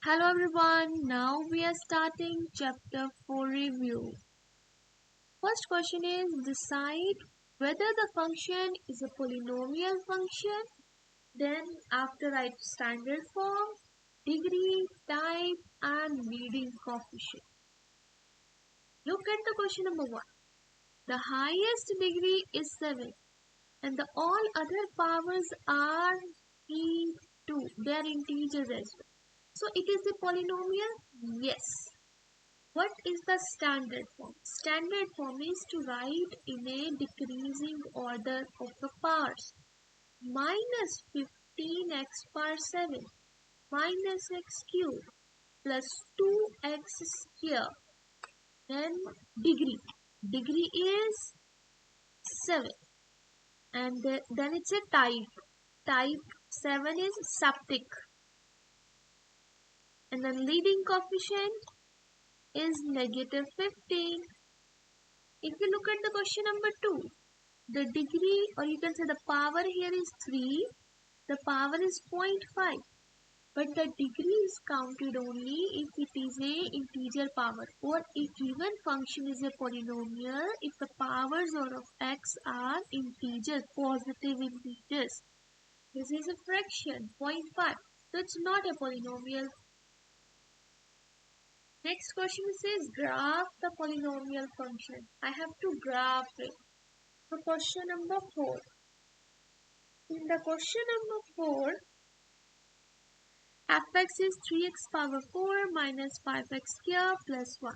Hello everyone, now we are starting chapter 4 review. First question is decide whether the function is a polynomial function. Then after write standard form, degree, type and leading coefficient. Look at the question number 1. The highest degree is 7 and the all other powers are 2. They are integers as well. So it is a polynomial? Yes. What is the standard form? Standard form is to write in a decreasing order of the powers. Minus 15x power 7 minus x cubed plus 2x square. Then degree. Degree is 7. And then it's a type. Type 7 is septic. And then leading coefficient is negative 15. If you look at the question number 2, the degree or you can say the power here is 3, the power is 0.5. But the degree is counted only if it is a integer power or a given function is a polynomial if the powers of x are integers, positive integers. This is a fraction, 0.5. So it's not a polynomial. Next question says graph the polynomial function. I have to graph it. So question number 4. In the question number 4, fx is 3x power 4 minus 5x square plus 1.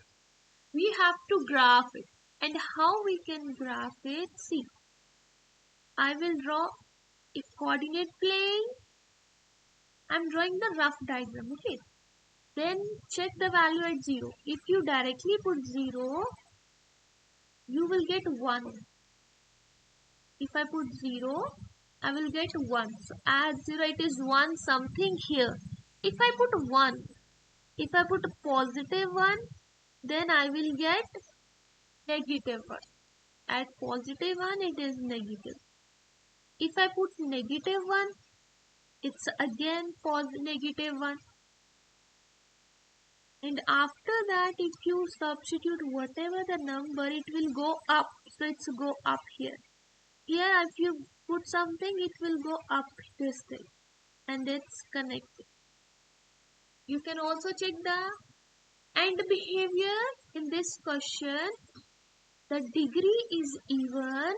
We have to graph it. And how we can graph it? See, I will draw a coordinate plane. I'm drawing the rough diagram, okay? Then check the value at 0. If you directly put 0, you will get 1. If I put 0, I will get 1. So add 0, it is 1 something here. If I put 1, if I put positive 1, then I will get negative 1. At positive 1, it is negative. If I put negative 1, it's again negative 1. And after that, if you substitute whatever the number, it will go up. So it's go up here. Here, if you put something, it will go up this thing. And it's connected. You can also check the AND behavior in this question. The degree is even.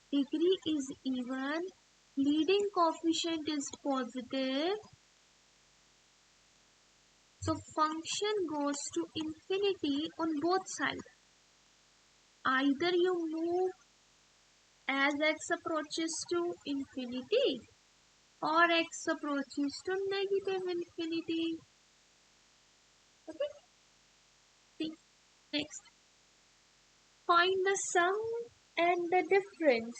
Degree is even. Leading coefficient is positive. So function goes to infinity on both sides. Either you move as x approaches to infinity or x approaches to negative infinity. Okay. See, next. Find the sum and the difference.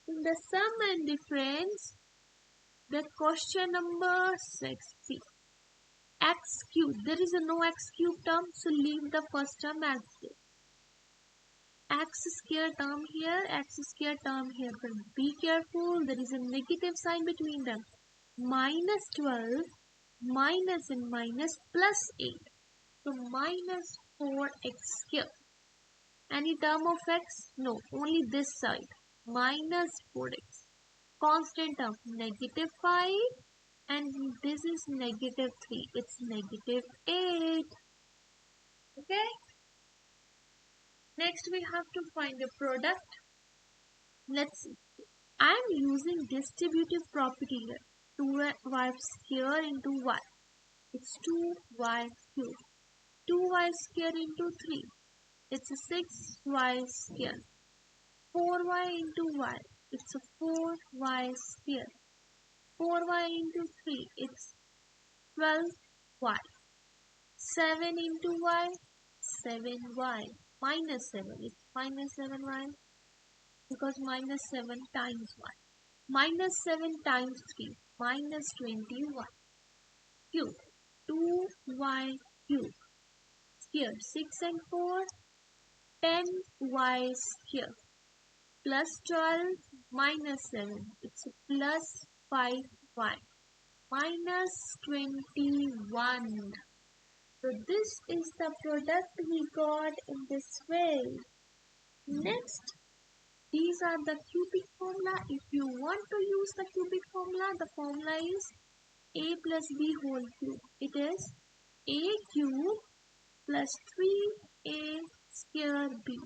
In the sum and difference, the question number 6. See. X cubed. There is no x cubed term, so leave the first term as it is. X square term here, x square term here. But be careful, there is a negative sign between them. Minus 12, minus and minus plus 8. So minus 4x square. Any term of x? No, only this side. Minus 4x. Constant term, negative 5. And this is negative 3. It's negative 8. Okay. Next we have to find the product. Let's see. I am using distributive property here. 2y square into y. It's 2y cubed. 2y square into 3. It's a 6y square. 4y into y. It's a 4y square. 4y into 3, it's 12y. 7 into y, 7y. Minus 7, it's minus 7y. Because minus 7 times y. Minus 7 times 3, minus 20y. Cube, 2y cube. Square, 6 and 4, 10y square. Plus 12 minus 7, it's plus 5y. minus 21. So this is the product we got in this way. Next, these are the cubic formula. If you want to use the cubic formula, the formula is a plus b whole cube. It is a cube plus 3a square b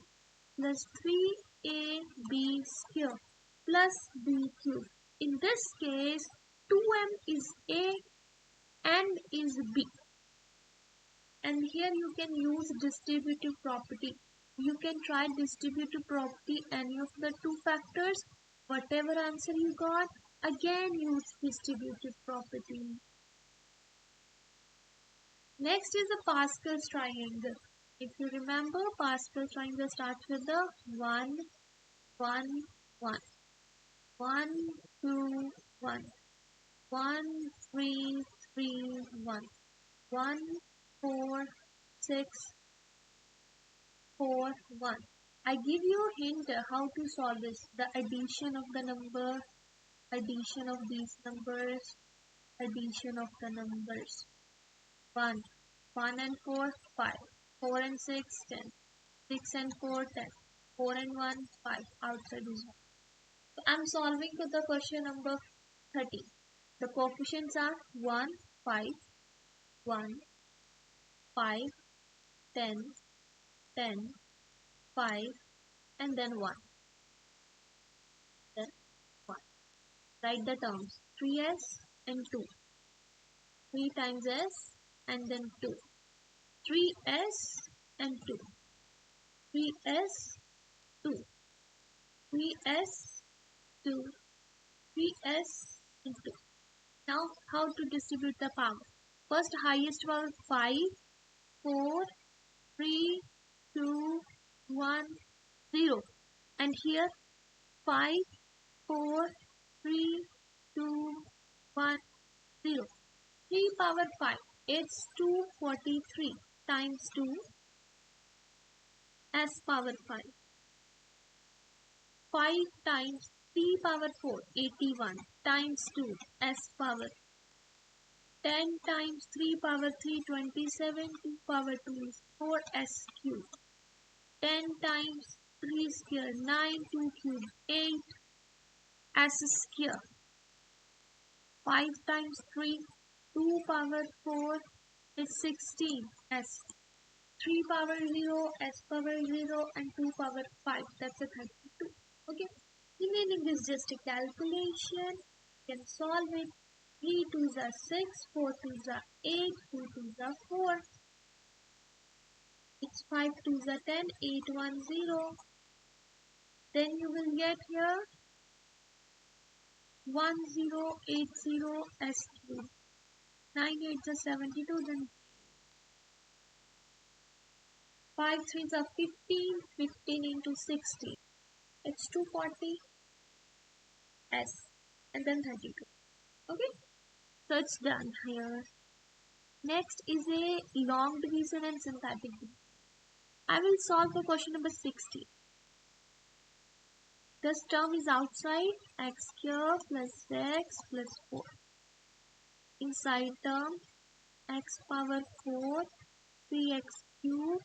plus 3ab square plus b cube. In this case, 2m is a and is b. And here you can use distributive property. You can try distributive property any of the two factors. Whatever answer you got, again use distributive property. Next is the Pascal's triangle. If you remember, Pascal's triangle starts with the 1, 1, 1, 1, 2, 1, 1, 3, 3, 1, 1, 4, 6, 4, 1. I give you a hint how to solve this. The addition of the number, addition of these numbers, addition of the numbers. 1, 1 and 4, 5, 4 and 6, 10, 6 and 4, 10, 4 and 1, 5, outside is 1. So I am solving to the question number 30. The coefficients are 1, 5, 1, 5, 10, 10, 5, and then 1. Then 1. Write the terms 3s and 2. 3 times s and then 2. 3s and 2. 3s, 2. 3s, 2. 3s and 2. Now, how to distribute the power? First, highest power 5, 4, 3, 2, 1, 0. And here 5, 4, 3, 2, 1, 0. 3 power 5. It's 243 times 2 s power 5. 5 times 3 power 4, 81 times 2 s power. 10 times 3 power 3, 27, 2 power 2 is 4s cube. 10 times 3 square, 9, 2 cube, 8 s square. 5 times 3, 2 power 4 is 16 s. 3 power 0, s power 0 and 2 power 5. That's a 32. Okay. Remaining is just a calculation. You can solve it. 3 2s are 6, 4 2s are 8, 2 2s are 4. It's 5 2s are 10, 8 1 0. Then you will get here 1080 s cube. 9 8s are 72. Then 5 3s are 15. 15 into 16. It's 240 s and then 32. Okay. So it's done here. Next is a long division and synthetic division. I will solve the question number 60. This term is outside x cube plus x plus 4. Inside term x power 4 3x cube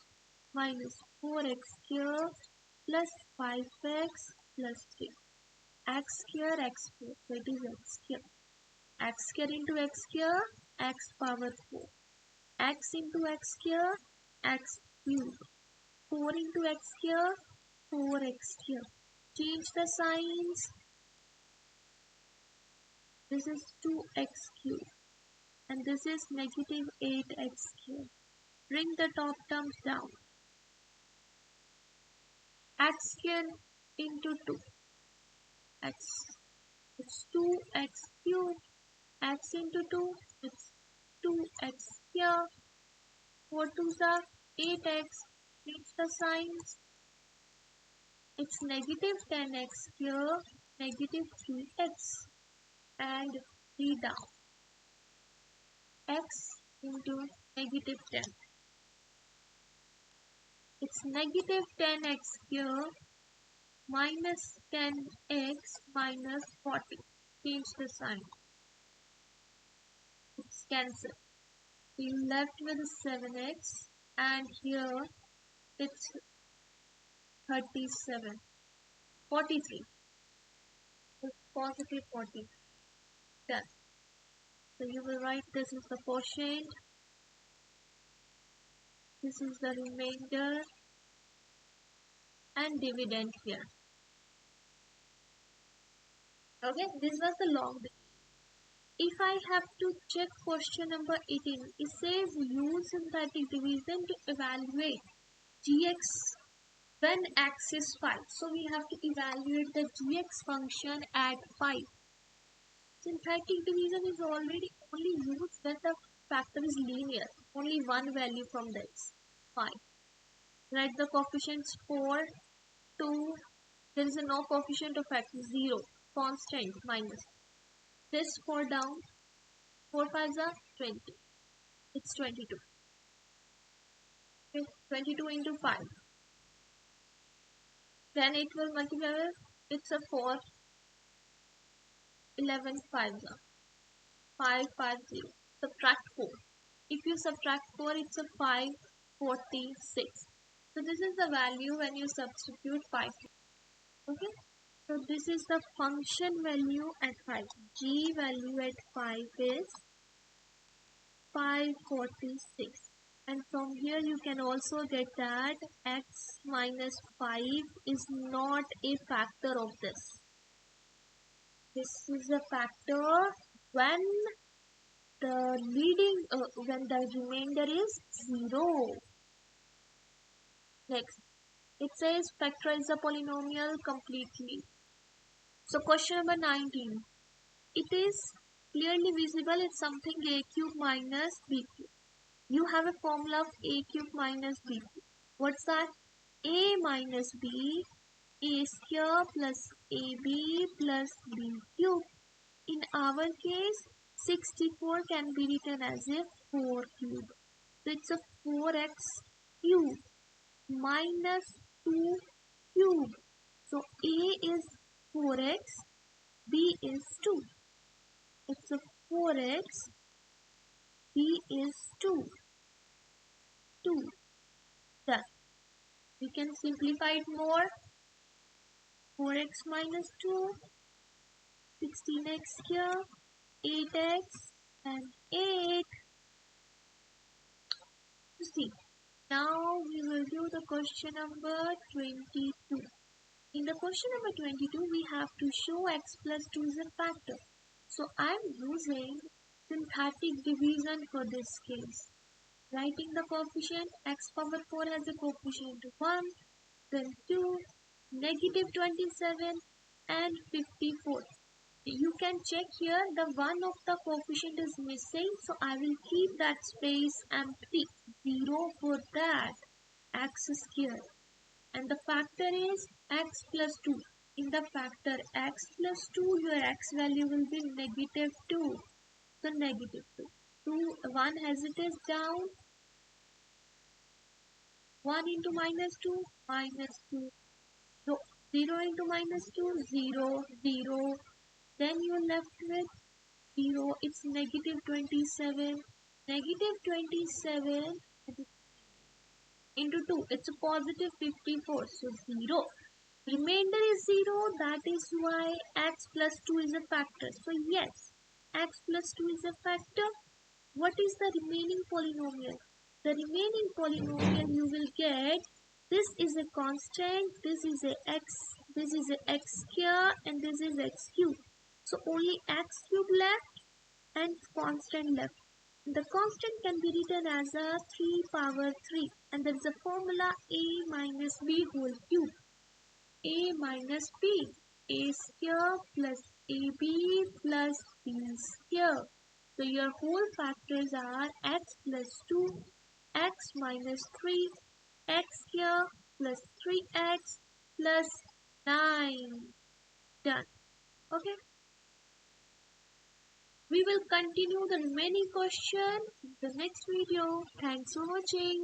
minus 4x cube plus 5x plus 3. X square x 4. So it is x square. X square into x square, x power 4. X into x square, x cube. 4 into x square, 4x square. Change the signs. This is 2x cube. And this is negative 8x cube. Bring the top terms down. X square into 2. X. It's 2x cube. X into 2. It's 2x here. 4 2s are 8x. Change the signs. It's negative 10x here. Negative 3x. And 3 down. X into negative 10. It's negative 10x here. Minus 10x minus 40. Change the sign. It's cancelled. You left with 7x and here it's 37. 43. It's positive 40. Done. So you will write this is the quotient. This is the remainder and dividend here. Okay, this was the long bit. If I have to check question number 18, it says use synthetic division to evaluate gx when x is 5. So we have to evaluate the gx function at 5. Synthetic division is already only used when the factor is linear. Only one value from this. 5. Write the coefficients 4, 2. There is no coefficient of x. 0. Constant minus. This 4 down. 4 5s are 20. It's 22. Okay. 22 into 5. Then it will multiply with, it's a 4. 11 5s are 5 5 0. Subtract 4. If you subtract 4, it's a 5 46. So this is the value when you substitute 5. Okay. So this is the function value at 5. G value at 5 is 546. And from here you can also get that x minus 5 is not a factor of this. This is a factor when the remainder is 0. Next, it says factorize the polynomial completely. So question number 19. It is clearly visible it's something a cube minus b cube. You have a formula of a cube minus b cube. What's that? A minus b, a square plus ab plus b cube. In our case, 64 can be written as a 4 cube. So it's a 4x cube minus 2 cube. So a is 4x, b is 2. It's a 4x, b is 2. 2. Thus, we can simplify it more. 4x minus 2, 16x here, 8x and 8. See, now we will do the question number 22. In the question number 22, we have to show x plus 2 is a factor. So I am using synthetic division for this case. Writing the coefficient, x power 4 has a coefficient 1, then 2, negative 27 and 54. You can check here the one of the coefficient is missing, so I will keep that space empty. 0 for that x square. And the factor is x plus 2. In the factor x plus 2, your x value will be negative 2. So negative 2. 1 as it is down. 1 into minus 2, minus 2. So 0 into minus 2, 0, 0. Then you're left with 0. It's negative 27. Negative 27 into 2. It's a positive 54. So 0. Remainder is 0. That is why x plus 2 is a factor. So yes, x plus 2 is a factor. What is the remaining polynomial? The remaining polynomial you will get, this is a constant, this is a x, this is a x square and this is x cube. So only x cube left and constant left. The constant can be written as a 3 power 3 and there is a formula a minus b whole cube. A minus b, a square plus ab plus b square. So your whole factors are x plus 2, x minus 3, x square plus 3x plus 9. Done. Okay. We will continue the remaining question in the next video. Thanks for watching.